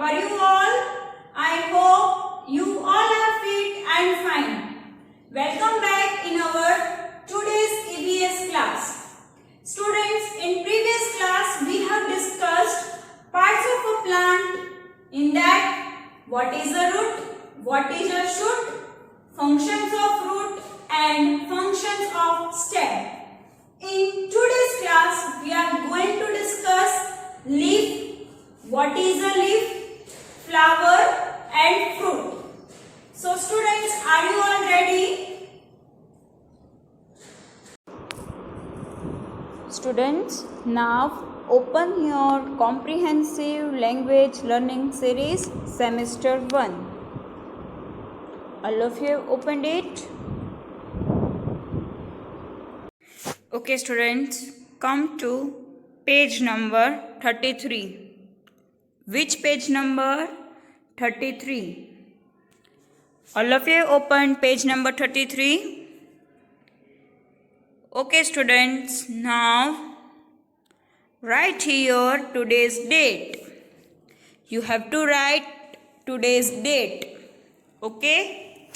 are you all? I hope you all are fit and fine. Welcome back in our today's EVS class. Students, in previous class we have discussed parts of a plant. In that, what is a root, what is a shoot, functions of root and functions of stem. In today's class, we are going to discuss leaf, what is a leaf, flower and fruit. So students, are you all ready? Students, now open your comprehensive language learning series semester 1. All of you have opened it? Okay students, come to page number 33. Which page number? 33. All of you opened page number 33. Okay students, now write here today's date. You have to write today's date. Okay?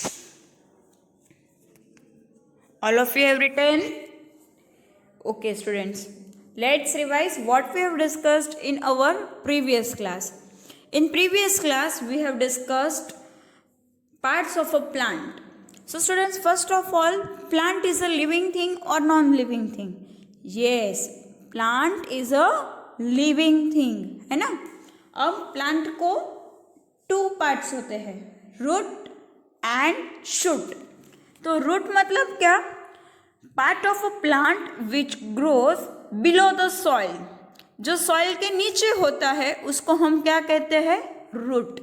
All of you have written? Okay students, let's revise what we have discussed in our previous class. In previous class, we have discussed parts of a plant. So students, first of all, plant is a living thing or non-living thing? Yes, plant is a living thing, है ना? अब plant को two parts होते हैं, root and shoot. तो root मतलब क्या? Part of a plant which grows below the soil. जो soil के नीचे होता है उसको हम क्या कहते हैं? root.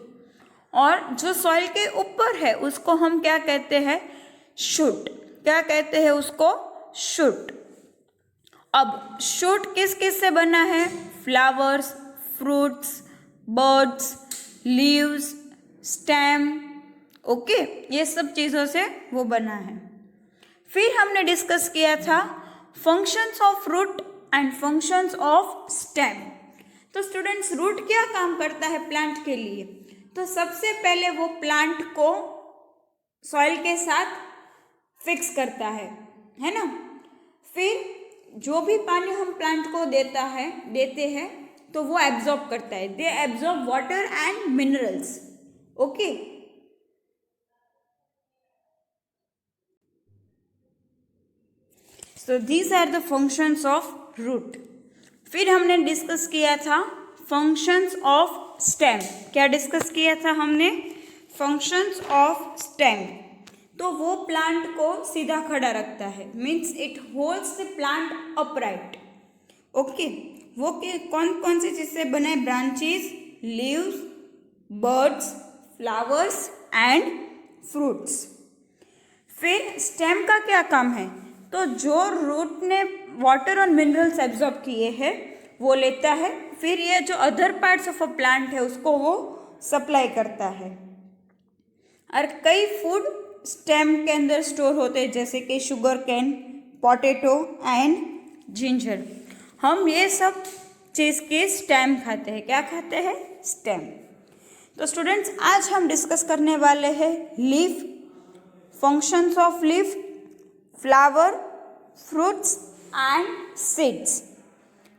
और जो soil के ऊपर है उसको हम क्या कहते हैं? shoot. क्या कहते हैं उसको? shoot. अब shoot किस किस से बना है? flowers, fruits, birds, leaves, stem. Okay, ये सब चीज़ों से वो बना है. फिर हमने डिस्कस किया था functions of root and functions of stem. तो स्टूडेंट्स, रूट क्या काम करता है प्लांट के लिए? तो सबसे पहले वो प्लांट को सॉइल के साथ फिक्स करता है ना? फिर जो भी पानी हम प्लांट को देते हैं तो वो एब्जॉर्ब करता है. They absorb water and minerals. Okay, so these are the functions of root. फिर हमने डिस्कस किया था functions of stem. क्या डिस्कस किया था हमने? functions of stem. तो वो प्लांट को सीधा खड़ा रखता है, means it holds the plant upright. Okay, वो कौन कौन सी चीज से बना है? Branches, leaves, birds, flowers and fruits. फिर स्टेम का क्या काम है? तो जो रूट ने वाटर और मिनरल्स एब्जॉर्ब किए हैं वो लेता है, फिर ये जो other parts of a plant है उसको वो सप्लाई करता है. और कई फूड स्टेम के अंदर स्टोर होते हैं, जैसे कि sugar cane, potato and ginger. हम ये सब चीज़ के स्टेम खाते हैं. क्या खाते हैं? स्टेम. तो स्टूडेंट्स, आज हम डिस्कस करने वाले हैं leaf, functions of leaf, flower, fruits and seeds.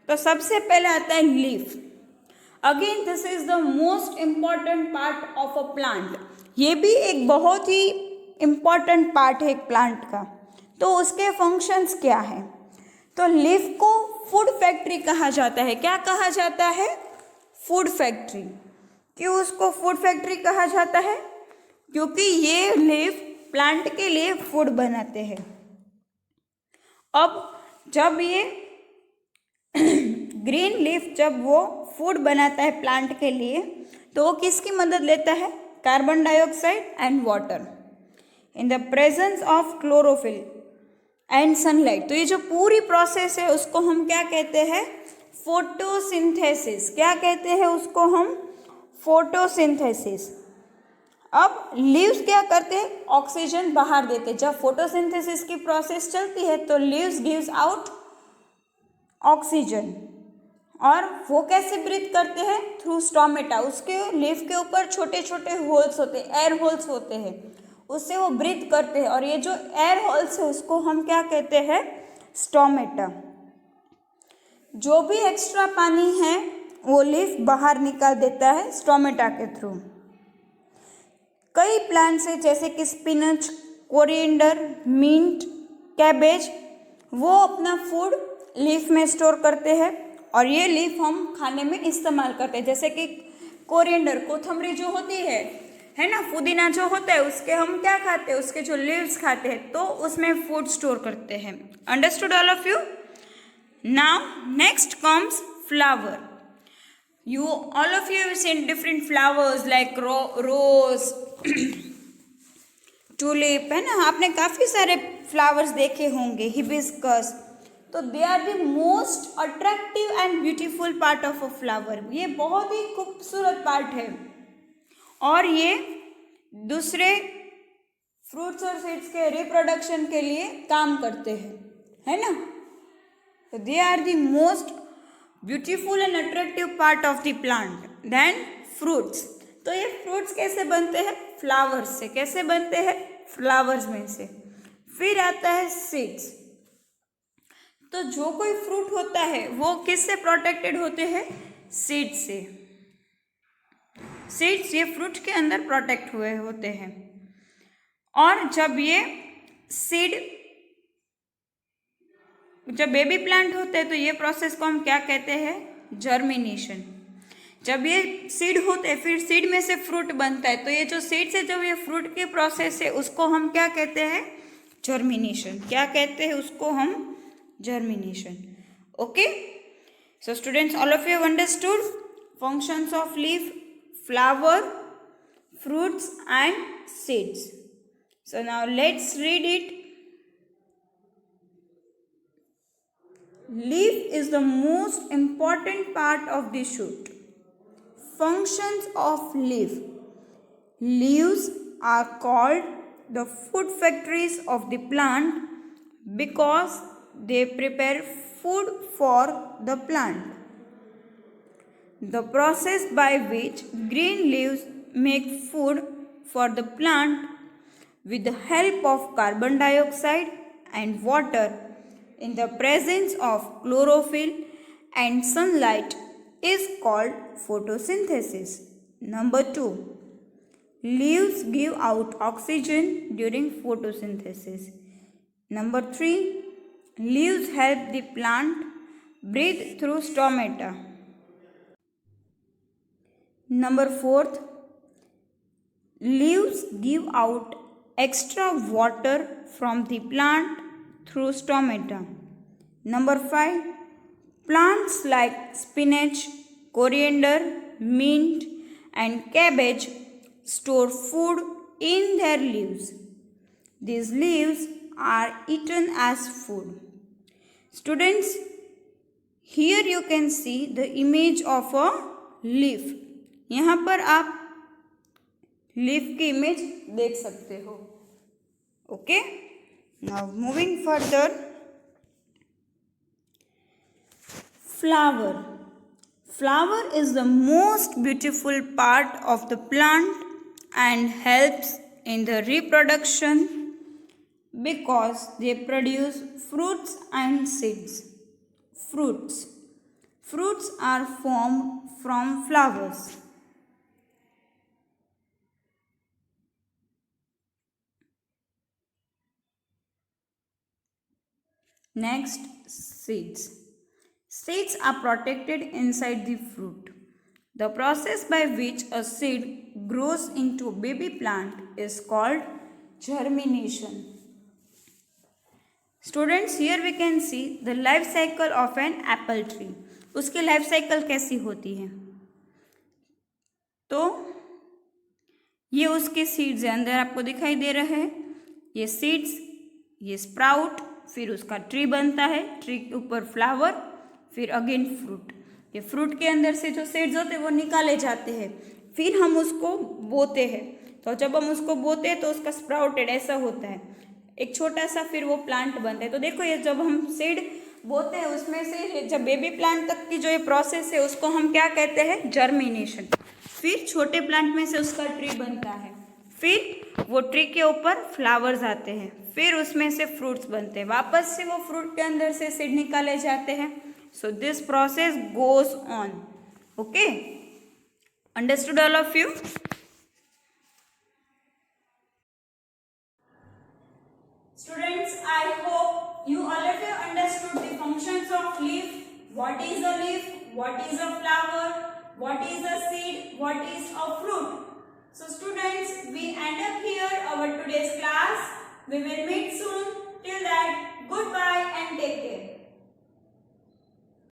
तो सबसे पहले आता है leaf. Again this is the most important part of a plant. ये भी एक बहुत ही इम्पॉर्टेंट पार्ट है एक प्लांट का. तो उसके फंक्शंस क्या है? तो लीफ को फूड फैक्ट्री कहा जाता है. क्या कहा जाता है? Food factory. क्यों उसको फूड फैक्ट्री कहा जाता है? क्योंकि ये लीफ प्लांट के लिए फूड बनाते हैं. अब जब ये ग्रीन लीफ जब वो फूड बनाता है प्लांट के लिए, तो वो किसकी मदद लेता है? Carbon dioxide and water in the presence of chlorophyll and sunlight. तो ये जो पूरी प्रोसेस है उसको हम क्या कहते हैं? फोटोसिंथेसिस. क्या कहते हैं उसको हम? फोटोसिंथेसिस. अब लीव्स क्या करते हैं? ऑक्सीजन बाहर देते हैं. जब फोटोसिंथेसिस की प्रोसेस चलती है तो लीव्स गिव्स आउट ऑक्सीजन. और वो कैसे ब्रीथ करते हैं? Through stomata. उसके लीफ के ऊपर छोटे छोटे होल्स होते हैं, एयर होल्स होते हैं, उससे वो ब्रीथ करते हैं। और ये जो एयर होल्स है उसको हम क्या कहते हैं? स्टोमेटा। जो भी एक्स्ट्रा पानी है वो लीफ बाहर निकाल देता है स्टोमेटा के थ्रू। कई प्लांट्स है जैसे कि स्पिनच, कोरिएंडर, मिंट, कैबेज, वो अपना फूड लीफ में स्टोर करते हैं और ये लीफ हम खाने में इस्तेमाल करते हैं। जैसे कि कोरिएंडर, कोथमरी जो होती है ना, पुदीना जो होता है, उसके हम क्या खाते हैं? उसके जो लीव्स खाते हैं, तो उसमें फूड स्टोर करते हैं। Understood all of you? Now next comes flower. You all of you have seen different flowers like rose, tulip, है ना? आपने काफ़ी सारे फ्लावर्स देखे होंगे, हिबिस्कस। तो they are the most attractive and beautiful part of a flower. ये बहुत ही खूबसूरत पार्ट है और ये दूसरे फ्रूट्स और सीड्स के रिप्रोडक्शन के लिए काम करते हैं, है ना? तो they are the most beautiful and attractive part of the plant. Then fruits. तो ये फ्रूट्स कैसे बनते हैं? फ्लावर्स से। कैसे बनते हैं? फ्लावर्स में से। फिर आता है सीड्स। तो जो कोई फ्रूट होता है वो किससे प्रोटेक्टेड होते हैं? सीड से। सीड्स ये फ्रूट के अंदर प्रोटेक्ट हुए होते हैं। और जब ये सीड, जब बेबी प्लांट होते हैं तो ये प्रोसेस को हम क्या कहते हैं? जर्मिनेशन। जब ये सीड होते हैं फिर सीड में से फ्रूट बनता है। तो ये जो सीड से जब ये फ्रूट की प्रोसेस है उसको हम क्या कहते हैं? जर्मिनेशन। क्या कहते हैं उसको हम? Germination. Okay, so students, all of you have understood functions of leaf, flower, fruits and seeds. So now let's read it. Leaf is the most important part of the shoot. Functions of leaf. Leaves are called the food factories of the plant because they prepare food for the plant. The process by which green leaves make food for the plant with the help of carbon dioxide and water in the presence of chlorophyll and sunlight is called photosynthesis. Number 2. Leaves give out oxygen during photosynthesis. Number 3. Leaves help the plant breathe through stomata. Number 4. Leaves give out extra water from the plant through stomata. Number 5. Plants like spinach, coriander, mint and cabbage store food in their leaves. These leaves are eaten as food. Students, here you can see the image of a leaf. यहाँ पर आप leaf की image देख सकते हो. Okay, now moving further. Flower. Flower is the most beautiful part of the plant and helps in the reproduction because they produce fruits and seeds. Fruits. Fruits are formed from flowers. Next, seeds. Seeds are protected inside the fruit. The process by which a seed grows into a baby plant is called germination. Students, here we can see the life cycle of an apple tree. उसकी life cycle कैसी होती है? तो ये उसके seeds अंदर आपको दिखाई दे रहे हैं. ये सीड्स, ये स्प्राउट, फिर उसका ट्री बनता है, ट्री के ऊपर फ्लावर, फिर अगेन फ्रूट. ये फ्रूट के अंदर से जो सीड्स होते हैं वो निकाले जाते हैं, फिर हम उसको बोते हैं. तो जब हम उसको बोते हैं तो उसका स्प्राउटेड ऐसा होता है, एक छोटा सा, फिर वो प्लांट बनता है. तो देखो, ये जब हम सीड बोते हैं उसमें से जब बेबी प्लांट तक की जो ये प्रोसेस है उसको हम क्या कहते हैं, जर्मिनेशन। फिर छोटे प्लांट में से उसका ट्री बनता है, फिर वो ट्री के ऊपर फ्लावर्स आते हैं, फिर उसमें से फ्रूट्स बनते हैं, वापस से वो फ्रूट के अंदर से सीड निकाले जाते हैं। So this process goes on. Okay, understood all of you? Students, I hope you all of you understood the functions of leaf. What is a leaf? What is a flower? What is a seed? What is a fruit? So students, we end up here our today's class. We will meet soon. Till that, goodbye and take care.